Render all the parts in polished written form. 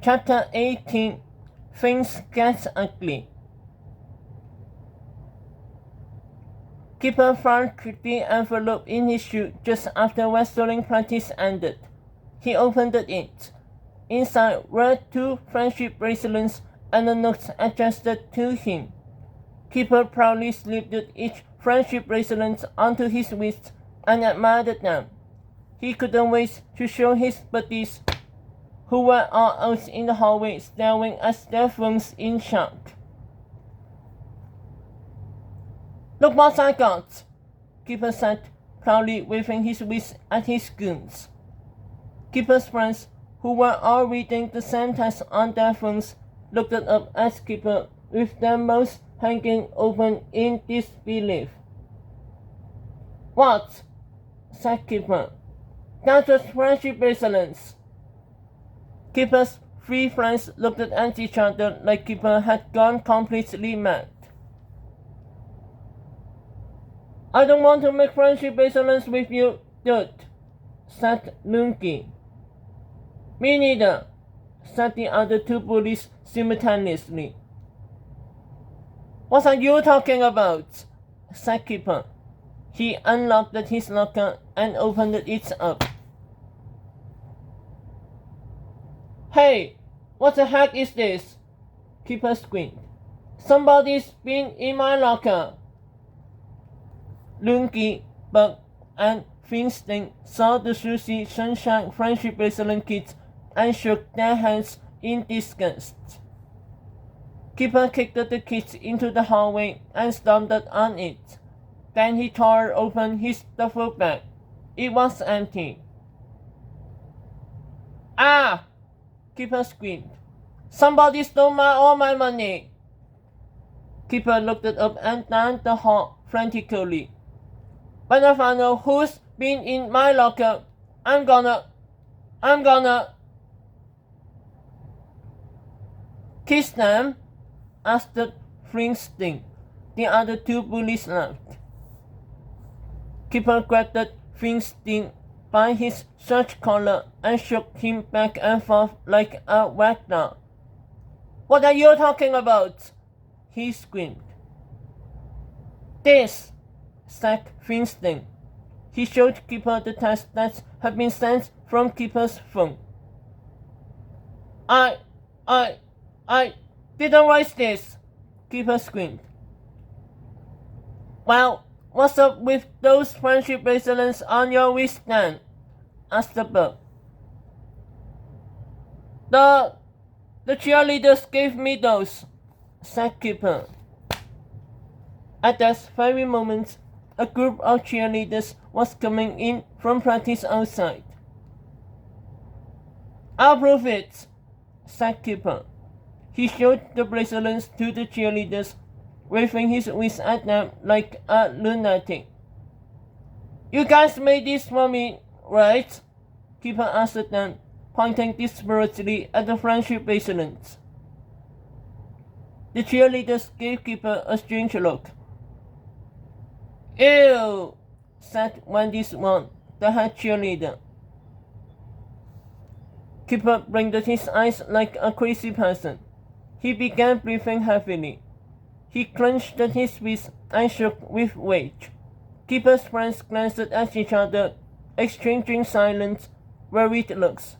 Chapter 18 Things Get Ugly. Keeper found the envelope in his shoe just after wrestling practice ended. He opened it. Inside were 2 friendship bracelets and a note addressed to him. Keeper proudly slipped each friendship bracelet onto his wrist and admired them. He couldn't wait to show his buddies, who were all out in the hallway staring at their phones in shock. "Look what I got," Keeper said, proudly waving his wrist at his goons. Keeper's friends, who were all reading the same text on their phones, looked up at Keeper with their mouths hanging open in disbelief. "What?" said Keeper. "That was friendship bracelets." Keeper's 3 friends looked at each other like Keeper had gone completely mad. "I don't want to make friendship bracelets with you, dude," said Lungi. "Me neither," said the other 2 bullies simultaneously. "What are you talking about?" said Keeper. He unlocked his locker and opened it up. "Hey, what the heck is this?" Keeper screamed. "Somebody's been in my locker." Lungi, Bug, and Finsting saw the Sushi Sunshine Friendship Bracelet kit and shook their hands in disgust. Keeper kicked the kit into the hallway and stomped on it. Then he tore open his duffel bag. It was empty. "Ah!" Keeper screamed. "Somebody stole all my money!" Keeper looked up and down the hall frantically. "When I find out who's been in my locker, I'm gonna... Kiss them?" asked Finsting. The other 2 bullies laughed. Keeper grabbed Finsting by his shirt collar and shook him back and forth like a wet dog. "What are you talking about?" he screamed. "This," said Finsting. He showed Keeper the text that had been sent from Keeper's phone. I didn't write this," Keeper screamed. "Well, what's up with those friendship bracelets on your wrist then?" asked the Bug. The cheerleaders gave me those," said Keeper. At that very moment, a group of cheerleaders was coming in from practice outside. "I'll prove it," said Keeper. He showed the bracelets to the cheerleaders, waving his wrist at them like a lunatic. "You guys made this for me, right?" Keeper asked them, pointing desperately at the friendship bracelets. The cheerleaders gave Keeper a strange look. "Ew," said Wendy Swan, the head cheerleader. Keeper blinked his eyes like a crazy person. He began breathing heavily. He clenched his fist and shook with rage. Keeper's friends glanced at each other, exchanging silent, worried looks.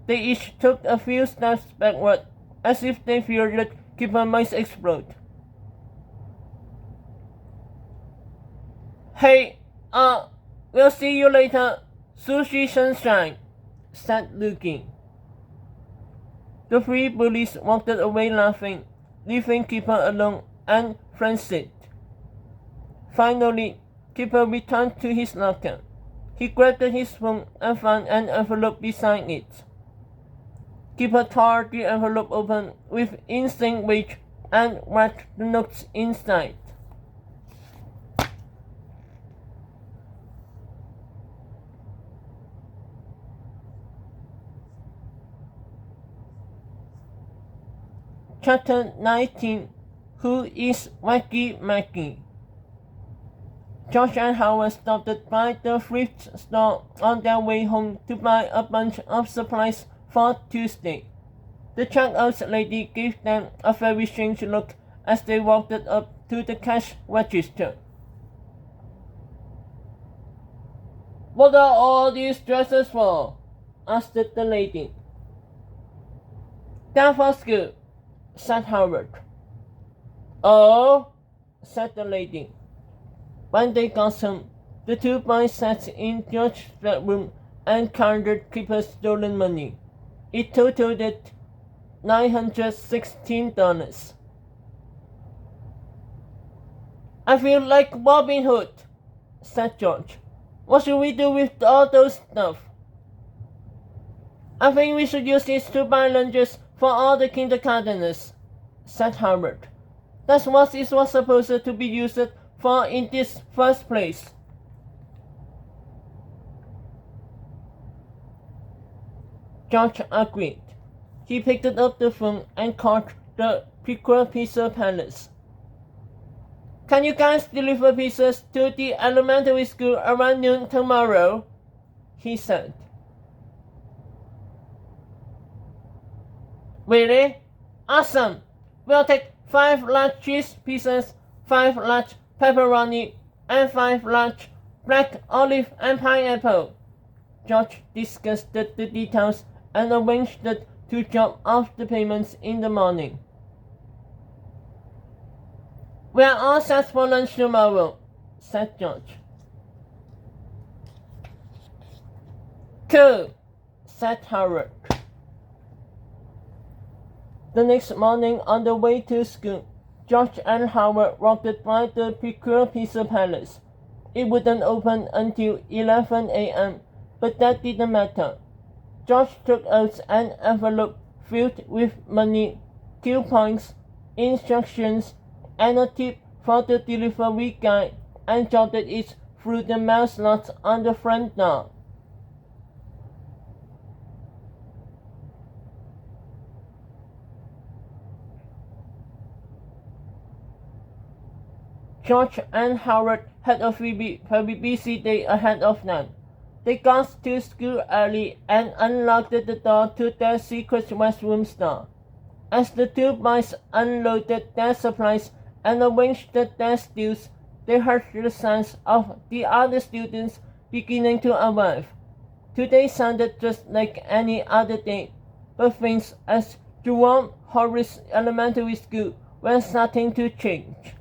They each took a few steps backward, as if they feared that Keeper might explode. "Hey, we'll see you later, Sushi Sunshine," said Luki. The 3 bullies walked away laughing, leaving Keeper alone and frenzied. Finally, Keeper returned to his locker. He grabbed his phone and found an envelope beside it. Keeper tore the envelope open with insane rage and read the notes inside. Chapter 19 Who is Wacky Maggie? George and Howard stopped by the thrift store on their way home to buy a bunch of supplies for Tuesday. The checkout lady gave them a very strange look as they walked up to the cash register. "What are all these dresses for?" asked the lady. "They're for school," said Howard. "Oh," said the lady. When they got home, the two boys sat in George's bedroom and counted Keeper's stolen money. It totaled $916. "I feel like Robin Hood," said George. "What should we do with all those stuff?" "I think we should use this to buy lunches for all the kindergarteners," said Howard. "That's what it was supposed to be used for in this first place." George agreed. He picked up the phone and called the Pickle Pizza Palace. "Can you guys deliver pizzas to the elementary school around noon tomorrow?" he said. "Really? Awesome! We'll take 5 large cheese pizzas, 5 large pepperoni, and 5 large black olive and pineapple." George discussed the details and arranged to drop off the payments in the morning. "We're all set for lunch tomorrow," said George. "Cool," said Howard. The next morning on the way to school, George and Howard walked by the Pickle Pizza Palace. It wouldn't open until 11 a.m., but that didn't matter. George took out an envelope filled with money, coupons, instructions, and a tip for the delivery guy and jotted it through the mail slot on the front door. George and Howard had a very busy day ahead of them. They got to school early and unlocked the door to their secret restroom store. As the two boys unloaded their supplies and arranged their stools, they heard the sounds of the other students beginning to arrive. Today sounded just like any other day, but things at Jerome Horace Elementary School were starting to change.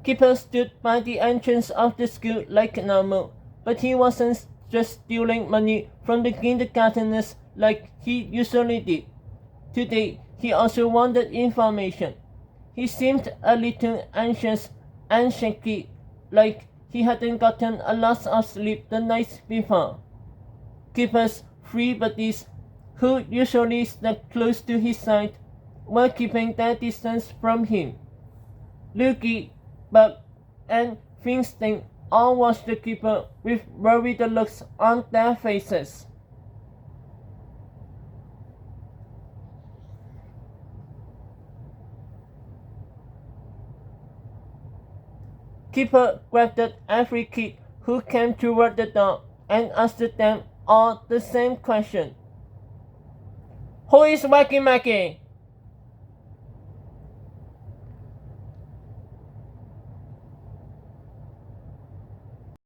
Keeper stood by the entrance of the school like normal, but he wasn't just stealing money from the kindergarteners like he usually did. Today, he also wanted information. He seemed a little anxious and shaky, like he hadn't gotten a lot of sleep the night before. Keeper's 3 buddies, who usually stuck close to his side, were keeping their distance from him. Lukey, Buck, and Winston all watched the Keeper with worried looks on their faces. Keeper grabbed every kid who came toward the door and asked them all the same question. "Who is Wacky Mackey?"